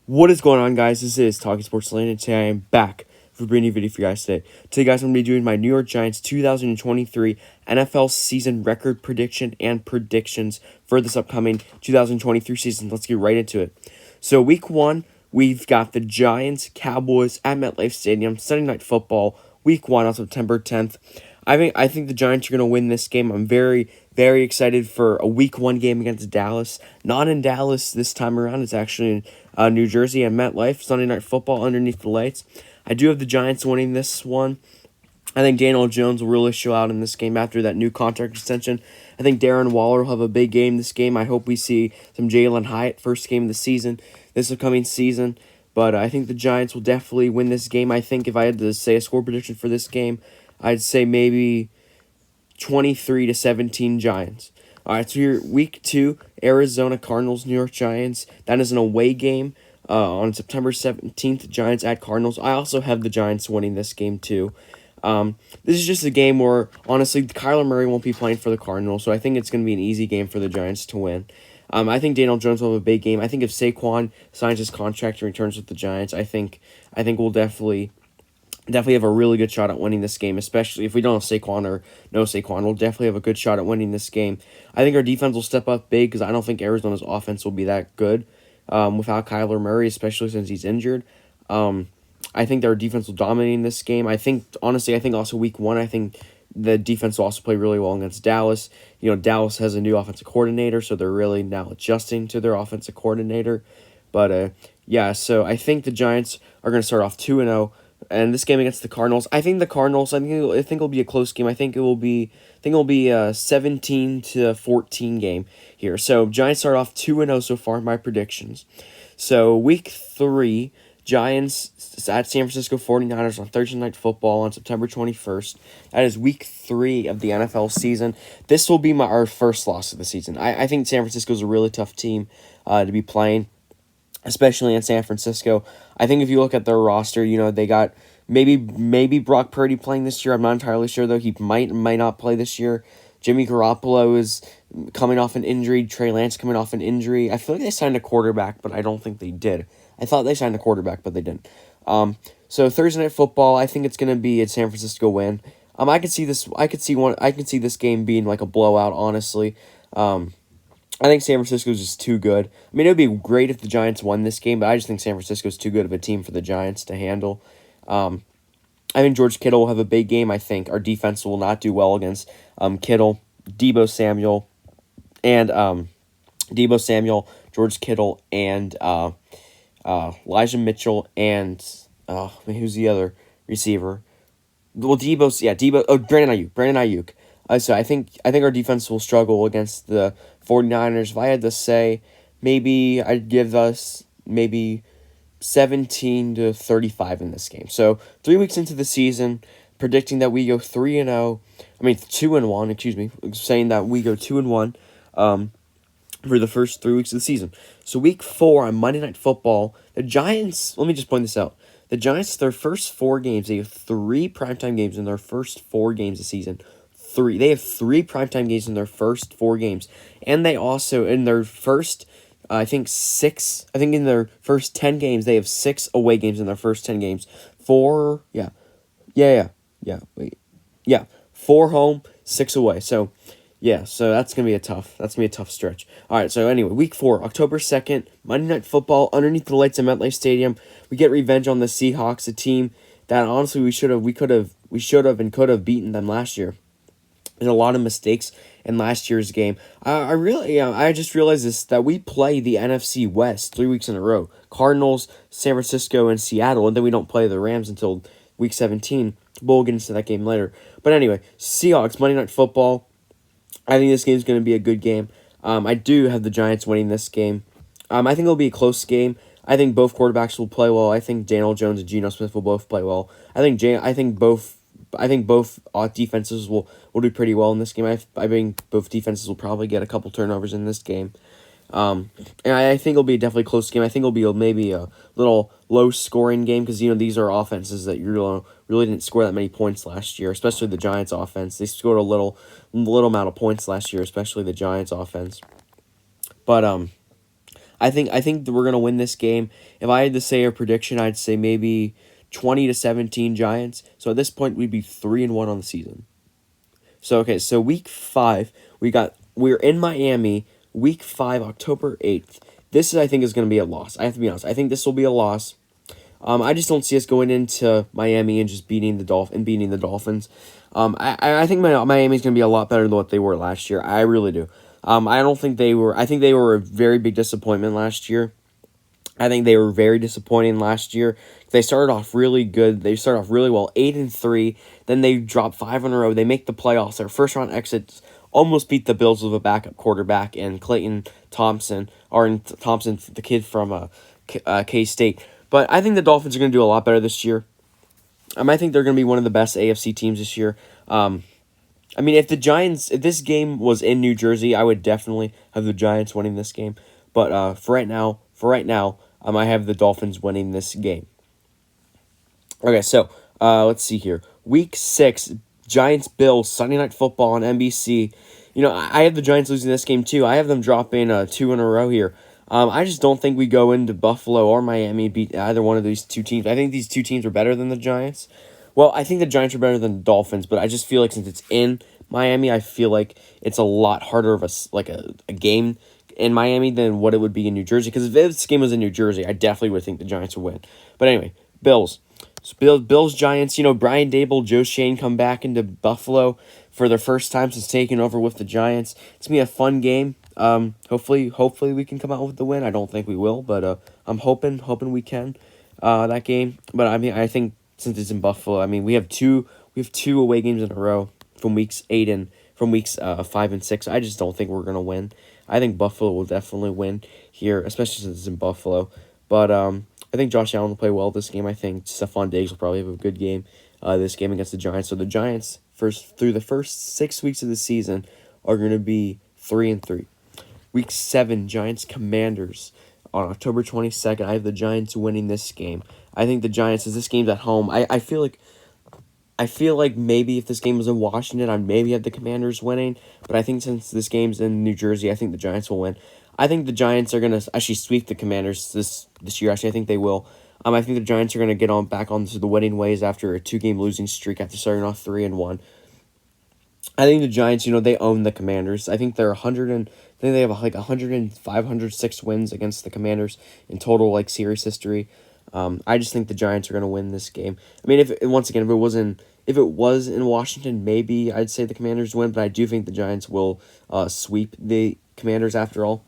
What is going on, guys? This is Talking Sports Lane, and today I am back for a brand new video for you guys today. Today, guys, I'm going to be doing my New York Giants 2023 NFL season record prediction and predictions for this upcoming 2023 season. Let's get right into it. So, week one, we've got the Giants Cowboys at MetLife Stadium, Sunday Night Football, week one on September 10th. I think the Giants are going to win this game. I'm very, very excited for a week one game against Dallas. Not in Dallas this time around. It's actually in New Jersey at MetLife. Sunday Night Football underneath the lights. I do have the Giants winning this one. I think Daniel Jones will really show out in this game after that new contract extension. I think Darren Waller will have a big game this game. I hope we see some Jalen Hyatt first game of the season, this upcoming season. But I think the Giants will definitely win this game. I think if I had to say a score prediction for this game, I'd say maybe 23-17 Giants. All right, so here, week two, Arizona Cardinals, New York Giants. That is an away game on September 17th, Giants at Cardinals. I also have the Giants winning this game too. This is just a game where, honestly, Kyler Murray won't be playing for the Cardinals, so I think it's going to be an easy game for the Giants to win. I think Daniel Jones will have a big game. I think if Saquon signs his contract and returns with the Giants, I think we'll definitely have a really good shot at winning this game, especially if we don't have Saquon or no Saquon. We'll definitely have a good shot at winning this game. I think our defense will step up big because I don't think Arizona's offense will be that good without Kyler Murray, especially since he's injured. I think their defense will dominate in this game. I think also week one, I think the defense will also play really well against Dallas. You know, Dallas has a new offensive coordinator, so they're really now adjusting to their offensive coordinator. But, yeah, so I think the Giants are going to start off 2-0. And this game against the Cardinals, I think it'll be a close game. I think it will be a 17-14 game here. So Giants start off 2-0 so far. My predictions. So week three, Giants at San Francisco 49ers on Thursday Night Football on September 21st. That is week three of the NFL season. This will be our first loss of the season. I think San Francisco is a really tough team to be playing, especially in San Francisco. I think if you look at their roster, you know, they got maybe Brock Purdy playing this year. I'm not entirely sure, though. He might not play this year. Jimmy Garoppolo is coming off an injury. Trey Lance coming off an injury. I feel like they signed a quarterback, but I don't think they did. I thought they signed a quarterback, but they didn't. So Thursday Night Football, I think it's going to be a San Francisco win. I could see this game being like a blowout, honestly. I think San Francisco is just too good. I mean, it would be great if the Giants won this game, but I just think San Francisco is too good of a team for the Giants to handle. I think George Kittle will have a big game. I think our defense will not do well against Kittle, Deebo Samuel, George Kittle, and Elijah Mitchell, and who's the other receiver? Well, Brandon Ayuk. So I think our defense will struggle against the 49ers. If I had to say, maybe I'd give us maybe 17-35 in this game. So 3 weeks into the season, predicting that we go 2-1, saying that we go 2-1 for the first 3 weeks of the season. So week 4 on Monday Night Football, the Giants, let me just point this out. The Giants, their first 4 games, they have 3 primetime games in their first 4 games of the season. They have 3 primetime games in their first 4 games. And they also, in their first, in their first 10 games, they have 6 away games in their first 10 games. 4 home, 6 away. So, yeah, so that's going to be a tough stretch. All right, so anyway, week 4, October 2nd, Monday Night Football, underneath the lights at MetLife Stadium. We get revenge on the Seahawks, a team that honestly we should have and could have beaten them last year. There's a lot of mistakes in last year's game. I just realized that we play the NFC West 3 weeks in a row. Cardinals, San Francisco, and Seattle, and then we don't play the Rams until week 17. We'll get into that game later. But anyway, Seahawks, Monday Night Football. I think this game is going to be a good game. I do have the Giants winning this game. I think it'll be a close game. I think both quarterbacks will play well. I think Daniel Jones and Geno Smith will both play well. I think both defenses will do pretty well in this game. I think both defenses will probably get a couple turnovers in this game. And I think it'll be a definitely close game. I think it'll be maybe a little low-scoring game because, you know, these are offenses that really didn't score that many points last year, especially the Giants offense. They scored a little amount of points last year, especially the Giants offense. But I think that we're gonna win this game. If I had to say a prediction, I'd say maybe 20-17 Giants. So at this point, we'd be 3-1 on the season. So okay, so week 5, we're in Miami. Week 5, October 8th. This I think is gonna be a loss. I have to be honest. I think this will be a loss. I just don't see us going into Miami and just beating the Dolphins. I think Miami's gonna be a lot better than what they were last year. I really do. I don't think they were. I think they were a very big disappointment last year. I think they were very disappointing last year. They started off really good. They started off really well, 8-3. Then they dropped 5 in a row. They make the playoffs. Their first round exits almost beat the Bills with a backup quarterback and Clayton Thompson, Thompson, the kid from K State. But I think the Dolphins are going to do a lot better this year. I think they're going to be one of the best AFC teams this year. I mean, if this game was in New Jersey, I would definitely have the Giants winning this game. But for right now, I have the Dolphins winning this game. Okay, so let's see here. Week 6, Giants Bills Sunday Night Football on NBC. I have the Giants losing this game too. I have them dropping 2 in a row here. I just don't think we go into Buffalo or Miami beat either one of these two teams. I think these two teams are better than the Giants. Well, I think the Giants are better than the Dolphins, but I just feel like since it's in Miami, I feel like it's a lot harder of a game in Miami than what it would be in New Jersey. Because if this game was in New Jersey, I definitely would think the Giants would win. But anyway, Bills. So Bills, Giants, Brian Dable, Joe Shane come back into Buffalo for their first time since taking over with the Giants. It's going to be a fun game. Hopefully we can come out with the win. I don't think we will, but I'm hoping we can that game. But I mean, I think since it's in Buffalo, I mean, we have two away games in a row from weeks 5 and 6. I just don't think we're gonna win. I think Buffalo will definitely win here, especially since it's in Buffalo. But I think Josh Allen will play well this game. I think Stephon Diggs will probably have a good game this game against the Giants. So the Giants through the first 6 weeks of the season are going to be 3-3. Week 7, Giants Commanders on October 22nd. I have the Giants winning this game. I think the Giants, as this game's at home, I feel like maybe if this game was in Washington, I'd maybe have the Commanders winning. But I think since this game's in New Jersey, I think the Giants will win. I think the Giants are going to actually sweep the Commanders this year. Actually, I think they will. I think the Giants are going to get back onto the winning ways after a 2-game losing streak after starting off 3-1. I think the Giants, they own the Commanders. I think they're 100 and I think they have 106 wins against the Commanders in total series history. I just think the Giants are going to win this game. I mean, if it was in Washington, maybe I'd say the Commanders win, but I do think the Giants will sweep the Commanders after all.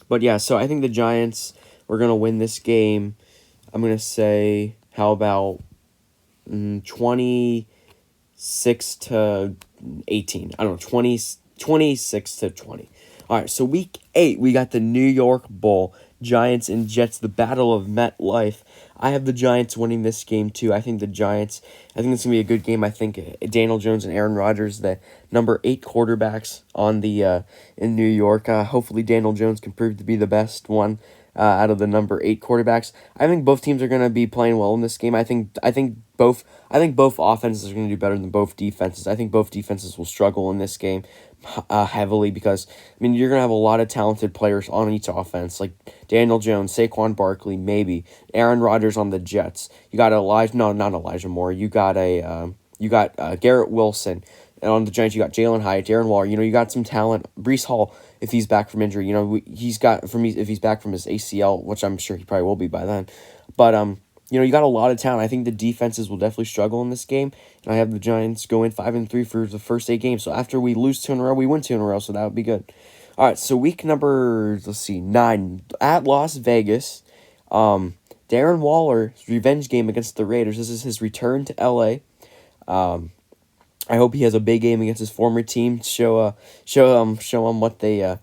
But yeah, so I think the Giants are going to win this game. I'm going to say, how about 26-18? I don't know, 26-20. All right, so week 8, we got the New York Bowl, Giants and Jets, the Battle of MetLife. I have the Giants winning this game too. I think it's going to be a good game. I think Daniel Jones and Aaron Rodgers, the number 8 quarterbacks on the in New York. Hopefully Daniel Jones can prove to be the best one out of the number 8 quarterbacks. I think both teams are going to be playing well in this game. I think both offenses are going to do better than both defenses. I think both defenses will struggle in this game heavily because, you're going to have a lot of talented players on each offense, like Daniel Jones, Saquon Barkley, maybe Aaron Rodgers on the Jets. You got not Elijah Moore. You got Garrett Wilson. And on the Giants, you got Jalen Hyatt, Darren Waller. You got some talent. Breece Hall, if he's back from injury, if he's back from his ACL, which I'm sure he probably will be by then. But you got a lot of talent. I think the defenses will definitely struggle in this game. And I have the Giants going 5-3 for the first 8 games. So after we lose 2 in a row, we win 2 in a row. So that would be good. All right, so week number 9 at Las Vegas. Darren Waller's revenge game against the Raiders. This is his return to LA. I hope he has a big game against his former team. Show them what they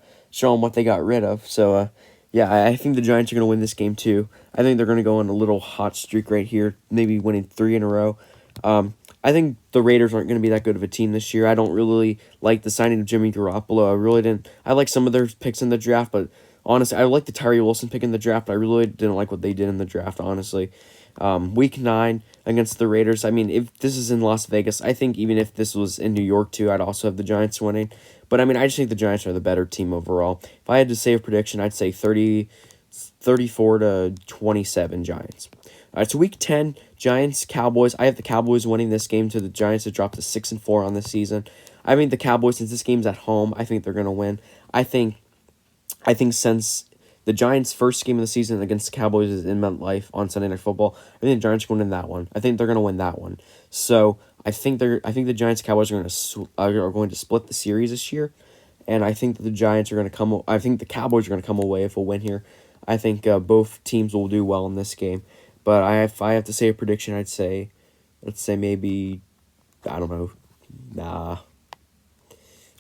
got rid of. So yeah, I think the Giants are going to win this game too. I think they're going to go on a little hot streak right here, maybe winning 3 in a row. I think the Raiders aren't going to be that good of a team this year. I don't really like the signing of Jimmy Garoppolo. I really didn't. I like some of their picks in the draft, but honestly, I like the Tyree Wilson pick in the draft, but I really didn't like what they did in the draft, honestly. Week 9 against the Raiders. I mean, if this is in Las Vegas, I think even if this was in New York too, I'd also have the Giants winning. But I mean, I just think the Giants are the better team overall. If I had to say a prediction, I'd say 34 to 27 Giants. All right, so week 10, Giants, Cowboys. I have the Cowboys winning this game to the Giants to drop to 6-4 on the season. I mean, the Cowboys, since this game's at home, I think they're going to win. I think since the Giants' first game of the season against the Cowboys is in MetLife on Sunday Night Football, I think the Giants are going to win that one. I think they're going to win that one. So I think the Giants Cowboys are going to split the series this year, and I think that the Giants are going to come. I think the Cowboys are going to come away with a win here. I think both teams will do well in this game, but if I have to say a prediction, let's say maybe, I don't know,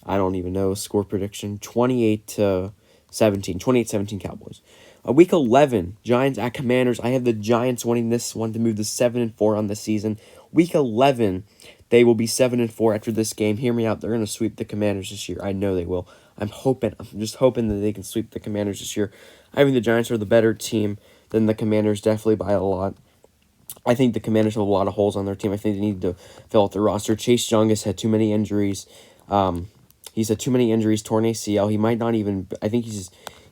I don't even know score prediction 28-17 Cowboys. Week 11, Giants at Commanders. I have the Giants winning this one to move to 7-4 on the season. Week 11, they will be 7-4 after this game. Hear me out. They're going to sweep the Commanders this year. I know they will. I'm just hoping that they can sweep the Commanders this year. I think the Giants are the better team than the Commanders, definitely by a lot. I think the Commanders have a lot of holes on their team. I think they need to fill out their roster. Chase Young has had too many injuries. He's had too many injuries, torn ACL. He might not even. I think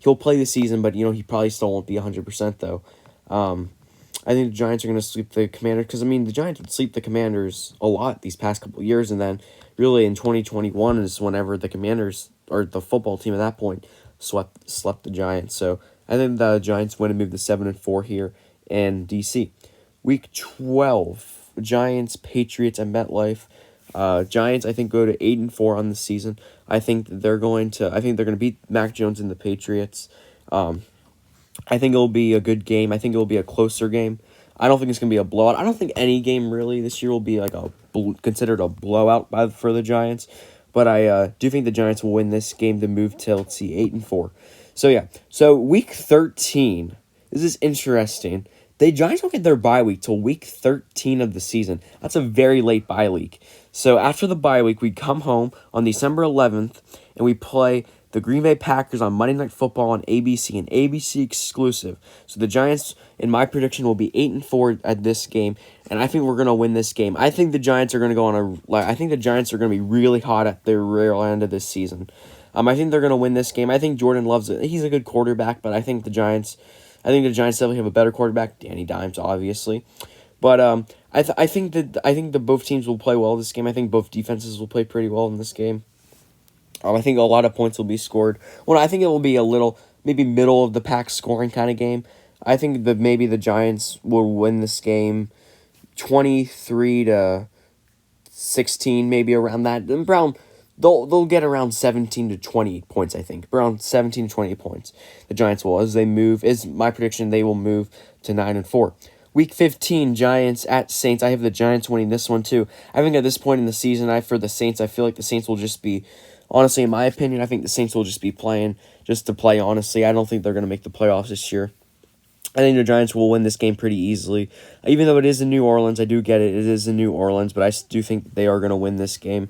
he'll play the season, but he probably still won't be 100% though. I think the Giants are going to sweep the Commanders because the Giants would sweep the Commanders a lot these past couple of years, and then really in 2021 is whenever the Commanders or the football team at that point slept the Giants. So I think the Giants win and move to 7-4 here in DC. Week 12, Giants, Patriots at MetLife. Giants, I think, go to 8-4 on the season. I think they're going to beat Mac Jones and the Patriots. I think it'll be a good game. I think it'll be a closer game. I don't think it's gonna be a blowout. I don't think any game really this year will be like considered a blowout for the Giants. But I do think the Giants will win this game to move to 8-4. So yeah. So week 13. This is interesting. The Giants don't get their bye week till week 13 of the season. That's a very late bye week. So after the bye week, we come home on December 11th, and we play the Green Bay Packers on Monday Night Football on ABC, an ABC exclusive. So the Giants, in my prediction, will be 8-4 at this game, and I think we're going to win this game. I think the Giants are going to I think the Giants are going to be really hot at their rear end of this season. I think they're going to win this game. I think Jordan Love's he's a good quarterback, but I think the Giants definitely have a better quarterback, Danny Dimes, obviously. But I think that both teams will play well this game. I think both defenses will play pretty well in this game. I think a lot of points will be scored. Well, I think it will be a little maybe middle of the pack scoring kind of game. I think that maybe the Giants will win this game 23-16, maybe around that. And they'll get around 17 to 20 points, I think. Around 17 to 20 points. The Giants will, as they move, is my prediction, they will move to 9-4. Week 15, Giants at Saints. I have the Giants winning this one too. I think at this point in the season, for the Saints, I feel like the Saints will just be, honestly, in my opinion, I think the Saints will just be playing just to play, honestly. I don't think they're going to make the playoffs this year. I think the Giants will win this game pretty easily. Even though it is in New Orleans, I do get it. It is in New Orleans, but I do think they are going to win this game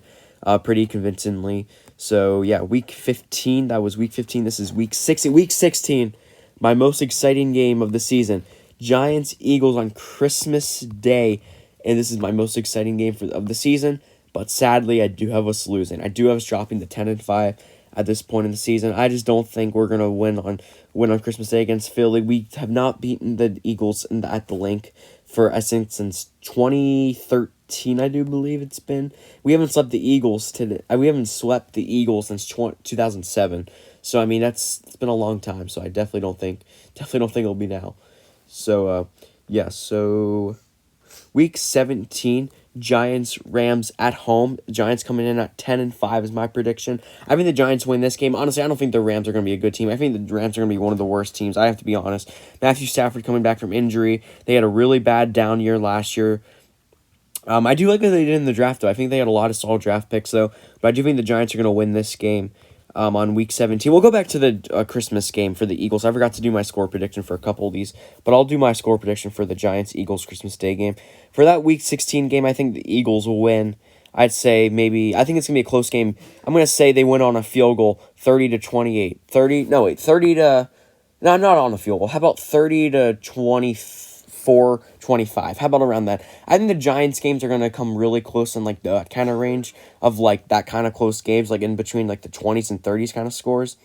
pretty convincingly. So, yeah, Week 15. That was Week 15. This is Week 16. Week 16, my most exciting game of the season. Giants-Eagles on Christmas Day, and this is my most exciting game of the season, but sadly, I do have us losing. I do have us dropping to 10-5 at this point in the season. I just don't think we're going to win on Christmas Day against Philly. We have not beaten the Eagles at the Link since 2013, I do believe it's been. We haven't swept the Eagles since 2007. So, it's been a long time, so I definitely don't think it'll be now. So, so Week 17, Giants-Rams at home. Giants coming in at 10-5 is my prediction. I think the Giants win this game. Honestly, I don't think the Rams are going to be a good team. I think the Rams are going to be one of the worst teams. I have to be honest. Matthew Stafford coming back from injury. They had a really bad down year last year. I do like what they did in the draft, though. I think they had a lot of solid draft picks, though. But I do think the Giants are going to win this game. On Week 17. We'll go back to the Christmas game for the Eagles. I forgot to do my score prediction for a couple of these, but I'll do my score prediction for the Giants-Eagles Christmas Day game. For that Week 16 game, I think the Eagles will win. I think it's going to be a close game. I'm going to say they win on a field goal, 30-28. No, not on a field goal. How about 30-24? 4-25. How about around that? I think the Giants games are going to come really close in like the kind of range of like that kind of close games, like in between like the 20s and 30s kind of scores.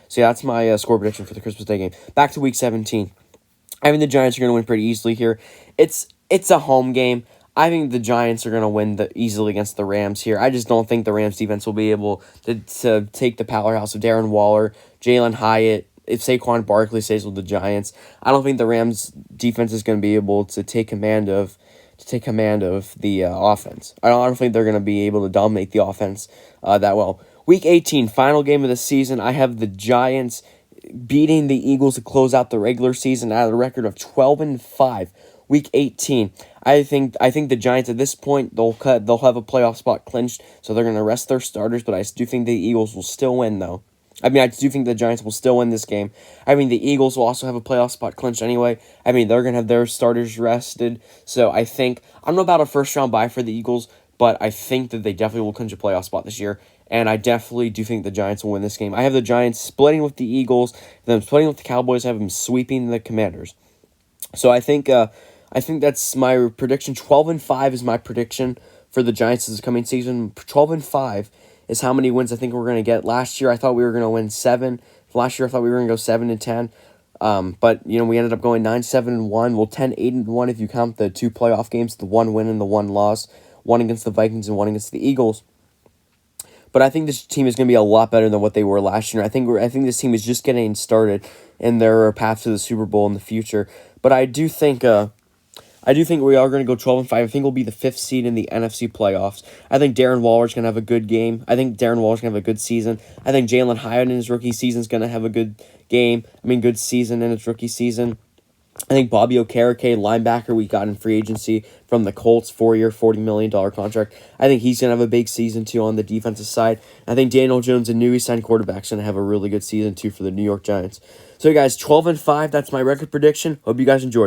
So yeah, that's my score prediction for the Christmas Day game. Back to week 17. I think the Giants are going to win pretty easily here. It's a home game. I think the Giants are going to win easily against the Rams here. I just don't think the Rams defense will be able to take the powerhouse of Darren Waller, Jalen Hyatt, if Saquon Barkley stays with the Giants. I don't think the Rams defense is going to be able to take command of the offense. I don't think they're going to be able to dominate the offense that well. Week 18, final game of the season. I have the Giants beating the Eagles to close out the regular season at a record of 12-5. Week 18. I think the Giants at this point they'll have a playoff spot clinched, so they're gonna rest their starters. But I do think the Eagles will still win though. I do think the Giants will still win this game. The Eagles will also have a playoff spot clinched anyway. They're going to have their starters rested. So I don't know about a first-round bye for the Eagles, but I think that they definitely will clinch a playoff spot this year. And I definitely do think the Giants will win this game. I have the Giants splitting with the Eagles, then splitting with the Cowboys. I have them sweeping the Commanders. So I think that's my prediction. 12-5 is my prediction for the Giants this coming season. 12-5 is how many wins I think we're going to get. Last year, I thought we were going to win 7. Last year, I thought we were going to go 7-10. But, we ended up going 9-7-1. Well, 10-8-1 if you count the 2 playoff games, the 1 win and the 1 loss. 1 against the Vikings and 1 against the Eagles. But I think this team is going to be a lot better than what they were last year. I think this team is just getting started in their path to the Super Bowl in the future. But I do think we are going to go 12-5. I think we'll be the 5th seed in the NFC playoffs. I think Darren Waller's going to have a good game. I think Darren Waller's going to have a good season. I think Jalen Hyatt in his rookie season is going to have a good game. Good season in his rookie season. I think Bobby Okereke, linebacker we got in free agency from the Colts, 4-year, $40 million contract. I think he's going to have a big season, too, on the defensive side. I think Daniel Jones, a newly signed quarterback, is going to have a really good season, too, for the New York Giants. So, guys, 12-5, that's my record prediction. Hope you guys enjoyed it.